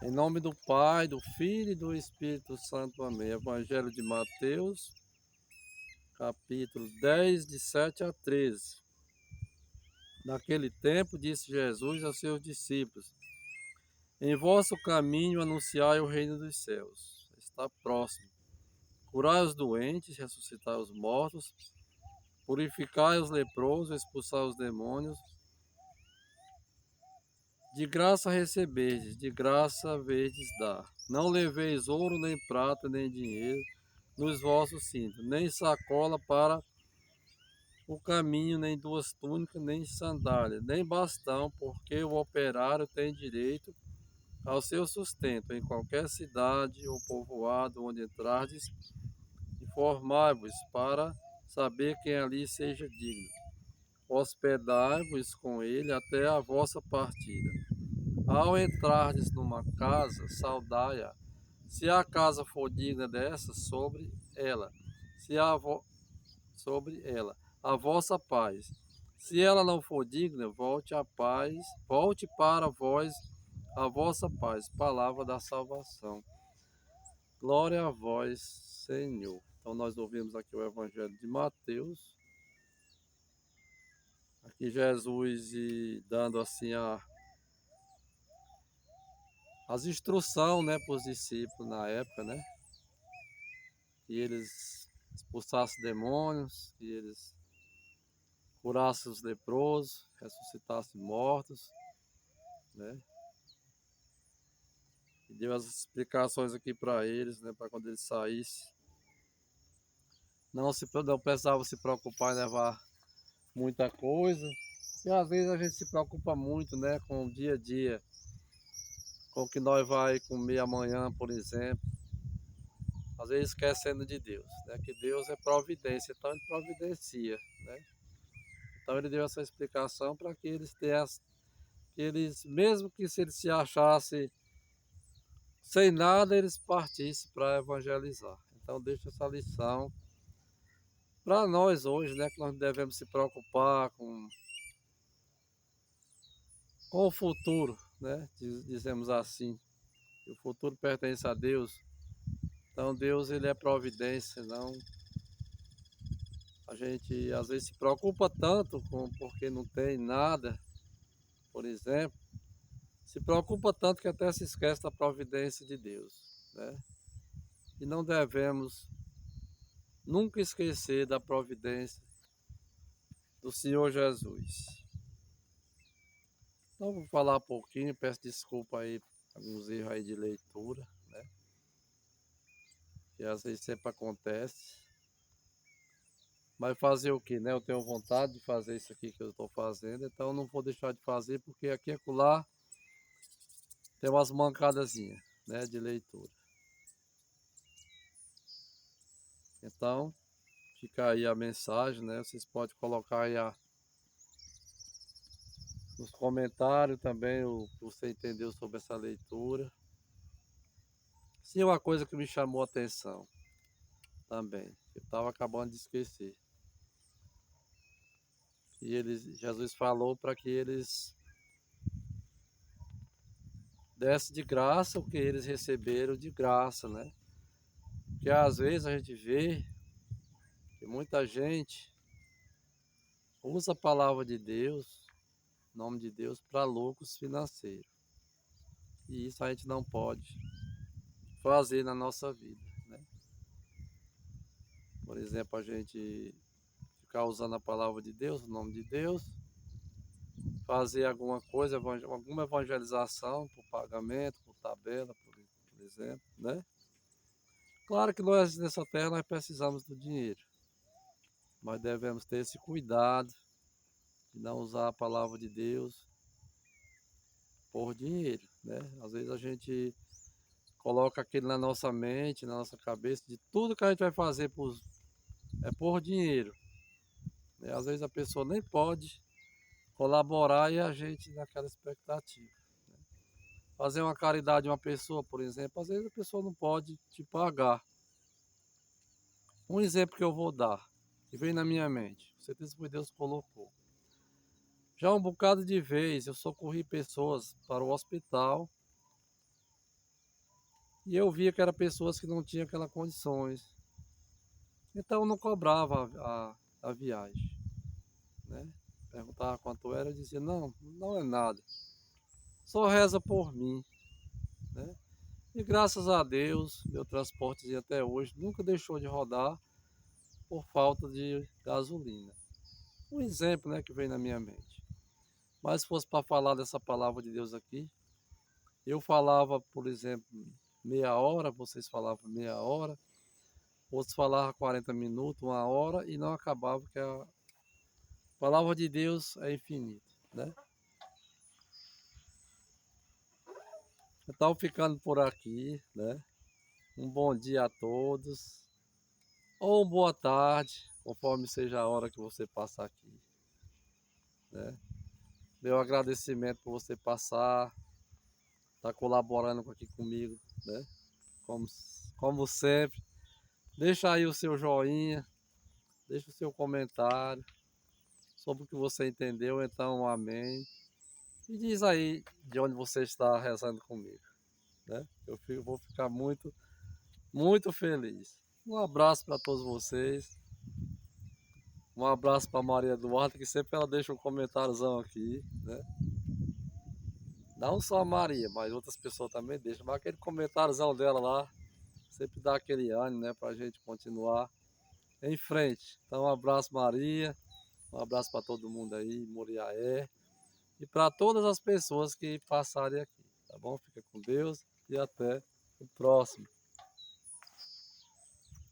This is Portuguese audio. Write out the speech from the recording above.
Em nome do Pai, do Filho e do Espírito Santo. Amém. Evangelho de Mateus, capítulo 10, de 7 a 13. Naquele tempo, disse Jesus aos seus discípulos: Em vosso caminho anunciai o reino dos céus. Está próximo. Curai os doentes, ressuscitai os mortos, purificai os leprosos, expulsai os demônios. De graça recebestes, de graça verdes dar. Não leveis ouro, nem prata, nem dinheiro nos vossos cintos, nem sacola para o caminho, nem duas túnicas, nem sandálias, nem bastão, porque o operário tem direito ao seu sustento. Em qualquer cidade ou povoado onde entrardes, informai-vos para saber quem ali seja digno. Hospedai-vos com ele até a vossa partida. Ao entrardes numa casa, saudai-a. Se a casa for digna dessa, sobre ela. Se a sobre ela a vossa paz. Se ela não for digna, volte a paz, volte para vós a vossa paz. Palavra da salvação. Glória a vós, Senhor. Então nós ouvimos aqui o Evangelho de Mateus. Aqui Jesus dando assim as instruções, né, para os discípulos na época, né? Que eles expulsassem demônios, que eles curassem os leprosos, ressuscitassem mortos, né? E deu as explicações aqui para eles, né, para quando eles saíssem. Não precisava se preocupar em levar muita coisa. E às vezes a gente se preocupa muito, né, com o dia a dia, com o que nós vai comer amanhã, por exemplo. Às vezes esquecendo de Deus, né, que Deus é providência, então Ele providencia, né. Então Ele deu essa explicação para que eles tenham, que eles, mesmo que se eles se achassem sem nada, eles partissem para evangelizar. Então deixa essa lição para nós hoje, né, que nós devemos se preocupar com o futuro, né, dizemos assim. Que o futuro pertence a Deus. Então Deus, ele é providência, não. A gente às vezes se preocupa tanto com porque não tem nada, por exemplo, se preocupa tanto que até se esquece da providência de Deus, né? E não devemos nunca esquecer da providência do Senhor Jesus. Então vou falar um pouquinho, peço desculpa aí alguns erros aí de leitura, né? Que às vezes sempre acontece. Mas fazer o que, né? Eu tenho vontade de fazer isso aqui que eu estou fazendo, então eu não vou deixar de fazer porque aqui e acolá tem umas mancadazinhas, né, de leitura. Então, fica aí a mensagem, né? Vocês podem colocar aí nos comentários também o que você entendeu sobre essa leitura. Se é uma coisa que me chamou a atenção também, eu estava acabando de esquecer. E Jesus falou para que eles dessem de graça o que eles receberam de graça, né? Porque às vezes a gente vê que muita gente usa a palavra de Deus, o nome de Deus, para lucros financeiros. E isso a gente não pode fazer na nossa vida, né? Por exemplo, a gente ficar usando a palavra de Deus, o nome de Deus, fazer alguma coisa, alguma evangelização por pagamento, por tabela, por exemplo, né? Claro que nós nessa terra nós precisamos do dinheiro, mas devemos ter esse cuidado de não usar a palavra de Deus por dinheiro, né? Às vezes a gente coloca aquilo na nossa mente, na nossa cabeça, de tudo que a gente vai fazer é por dinheiro, né? Às vezes a pessoa nem pode colaborar e a gente naquela expectativa, né? Fazer uma caridade a uma pessoa, por exemplo, às vezes a pessoa não pode te pagar. Um exemplo que eu vou dar, que vem na minha mente, com certeza foi Deus que colocou. Já um bocado de vez eu socorri pessoas para o hospital E eu via que eram pessoas que não tinham aquelas condições. Então eu não cobrava a viagem, né? Perguntava quanto era, eu dizia, não, não é nada. Só reza por mim, né? E graças a Deus, meu transporte até hoje nunca deixou de rodar por falta de gasolina. Um exemplo, né, que vem na minha mente. Mas se fosse para falar dessa palavra de Deus aqui, eu falava, por exemplo, meia hora, vocês falavam meia hora, outros falavam 40 minutos, uma hora e não acabava, porque a palavra de Deus é infinita, né? Então ficando por aqui, né? Um bom dia a todos, ou uma boa tarde, conforme seja a hora que você passar aqui, né? Meu agradecimento por você passar, estar colaborando aqui comigo, né? Como, como sempre. Deixa aí o seu joinha, deixa o seu comentário sobre o que você entendeu, então um amém. E diz aí de onde você está rezando comigo, né? Vou ficar muito, muito feliz. Um abraço para todos vocês. Um abraço para Maria Duarte, que sempre ela deixa um comentáriozão aqui, né? Não só a Maria, mas outras pessoas também deixam. Mas aquele comentáriozão dela lá sempre dá aquele ânimo, né? Para a gente continuar em frente. Então, um abraço, Maria. Um abraço para todo mundo aí, Moriaé. E para todas as pessoas que passarem aqui, tá bom? Fica com Deus e até o próximo.